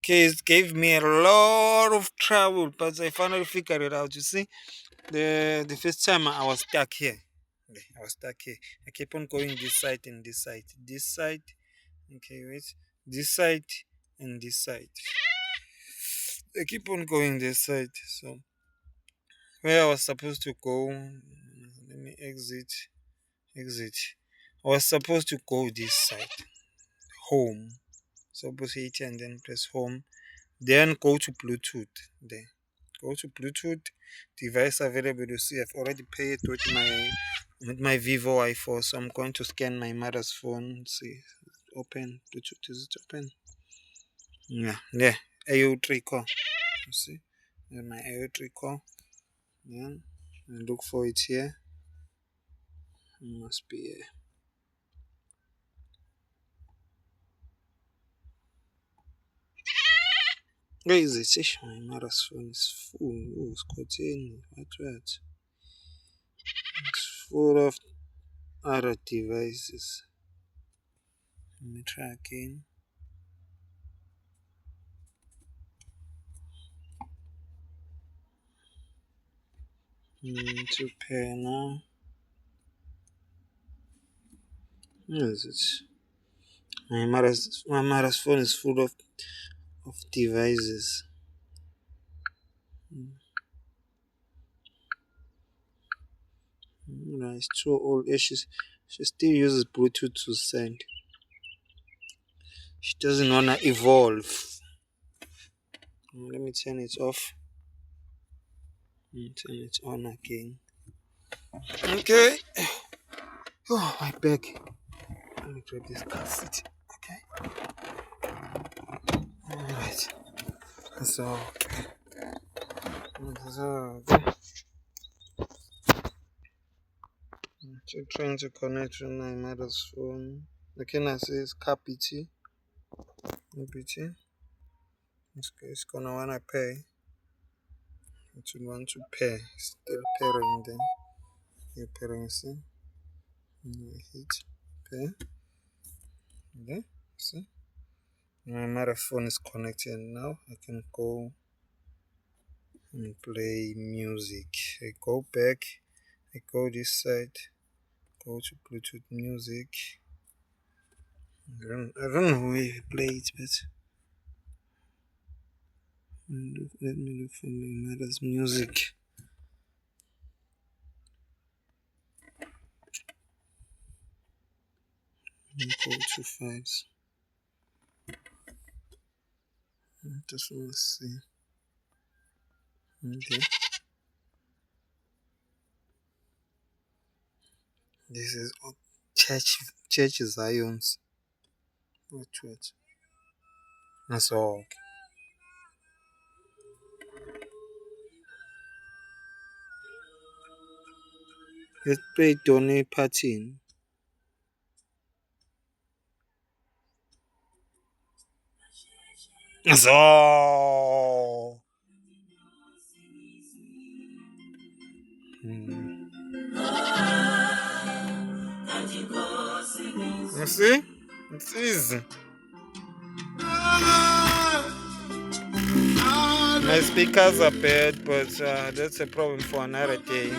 case gave me a lot of trouble, but I finally figured it out. You see, the first time I was stuck here. Okay, I was stuck here. I keep on going this side and this side, this side. Okay, wait, this side and this side. I keep on going this side. So where I was supposed to go, let me exit. Exit. I was supposed to go this side, home. Suppose hit and then press home. Then go to Bluetooth. There. Go to Bluetooth. Device available. You see, I've already paid with my Vivo i4. So I'm going to scan my mother's phone. See, open Bluetooth. Is it open? Yeah, there. AO3 call. You see, there's my AO3 call. Then I look for it here. It must be here. Where is it? Ish, my mother's phone is full. Oh, it's contained. What? It's full of other devices. Let me try again. To pair now. Where is it? My mother's phone is full of devices. It's too old. She still uses Bluetooth to send. She doesn't wanna evolve. Let me turn it off. Turn it on again. Okay. Oh, my back. Let me grab this car seat. Okay. Alright. So, trying to connect to my mother's phone. Okay, now says KPT. It's gonna wanna pay. It will want to pay. Still pairing then. You're pairing, see? Hit pay. Okay, see? My mother phone is connected now. I can go and play music. I go back. I go this side. Go to Bluetooth music. I don't know where you play it, but let me look for my mother's music. Go to files. I just want to see. Okay. This is Church Zion's. What? That's all. Okay. Let's play Donny Parton. That's all. You see? It's easy. My speakers are bad, but that's a problem for another day.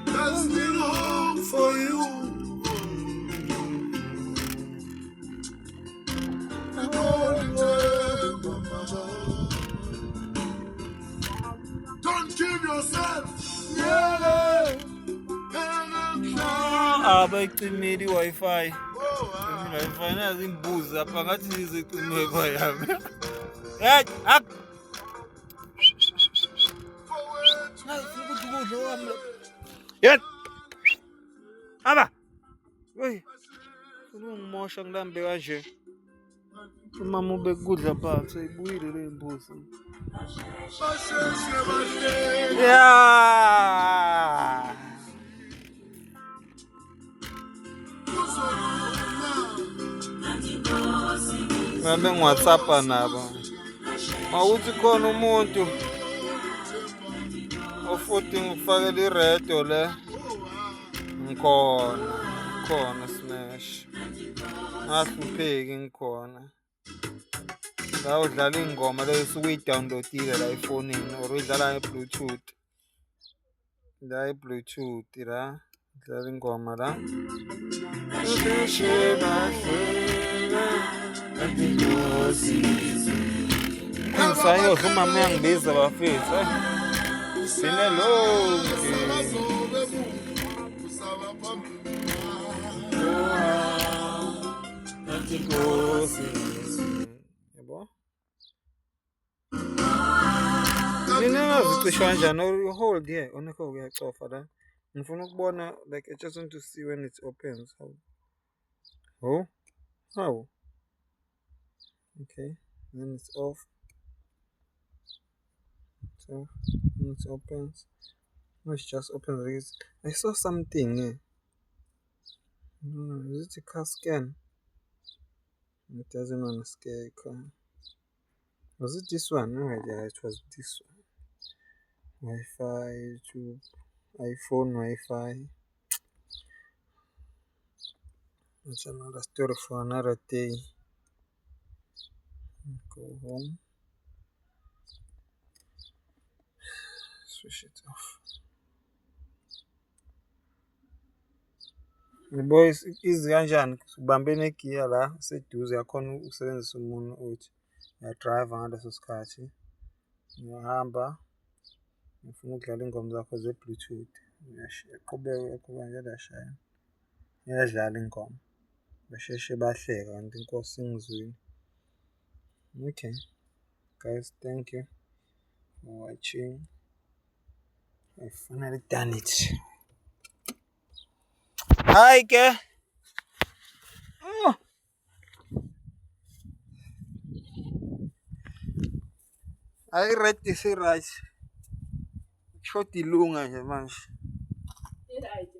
There's still hope for you. Don't kill yourself. Bayicimile i-Wi-Fi. I-Wi-Fi nazi imbuzi apha ngathi ngizicime i-Wi-Fi yami. Hey, up. Yet. Aba. Wey. Ungimosha ngilambe kanje. Umama ubekudla phansi ayibuyile le mbuzi. Yeah. Ngambe ngi-WhatsApp nabo. Mawuthi khona umuntu ofuthi ngifakele iredo le ngikhona. khona smash. Ngahlupheki ngikhona. La udlala ingoma le usuke uyi-download-ile la efonini or uyidlala nge-Bluetooth. La i-Bluetooth la udlala ingoma la. Ngisayodla umama uyangibiza bafethu. Sine lonke. Yabo? Ningazicisha kanjani hold here onekho uyacofa la. Ngifuna ukubona like I just want to see when it opens. Oh? How? Okay. Then it's off. So when it opens. No, it just opens like this. I saw something here. No, is it a car scan? It doesn't want to scare a car. Was it this one? No, yeah, it was this one. Wi-Fi, YouTube, iPhone Wi-Fi. That's another story for another day. Go home. Switch it off. The boys izi kanjani ubambe negiya la seduze yakhona ukusebenzisa umunwe uthi uyadrive ngaleso sikhathi uyahamba ufuna ukudlala ingoma zakho ze-Bluetooth uyaqhubeka nje uyashaya iyadlala ingoma basheshe bahleka kanti inkosi ingizwini. Okay guys, thank you for watching. I finally done it. Hi ke. Oh. I read this right. Short ilunga nje manje. Right,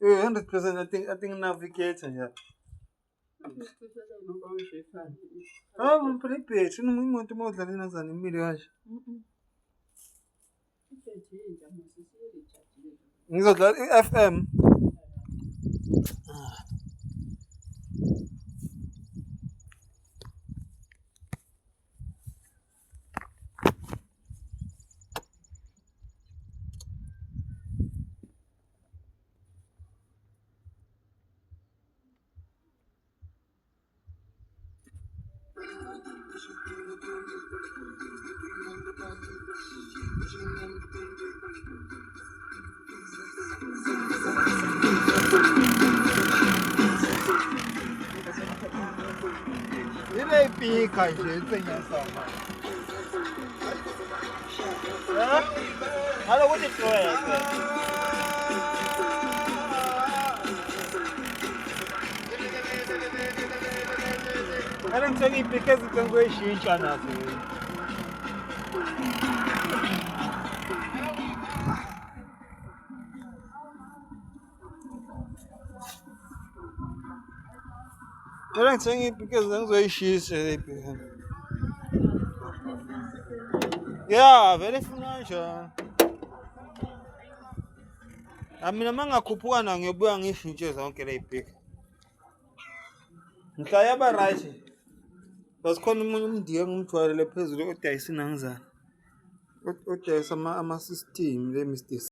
100%. 100%. I think navigator nje. Mprepare umuntu modlala inazana imili kanje. Ngizodlala i-FM. Ile ipika nje itsengisa. Halo ukuthi flower. Kale ngithenga ipika ezithengizoyishintsha nazo. Kale ngithenga ipika ezithengizoyishintsha ipika. Yeah, vele funa kanjani. Mina mangakhuphuka na ngiyobuya ngishintshe zonke le ipika. Ngihlaya ba right. Basikhona umunye umndiya ngimthwalele phezulu odayisa inangizana. Odayisa ama system le Mr.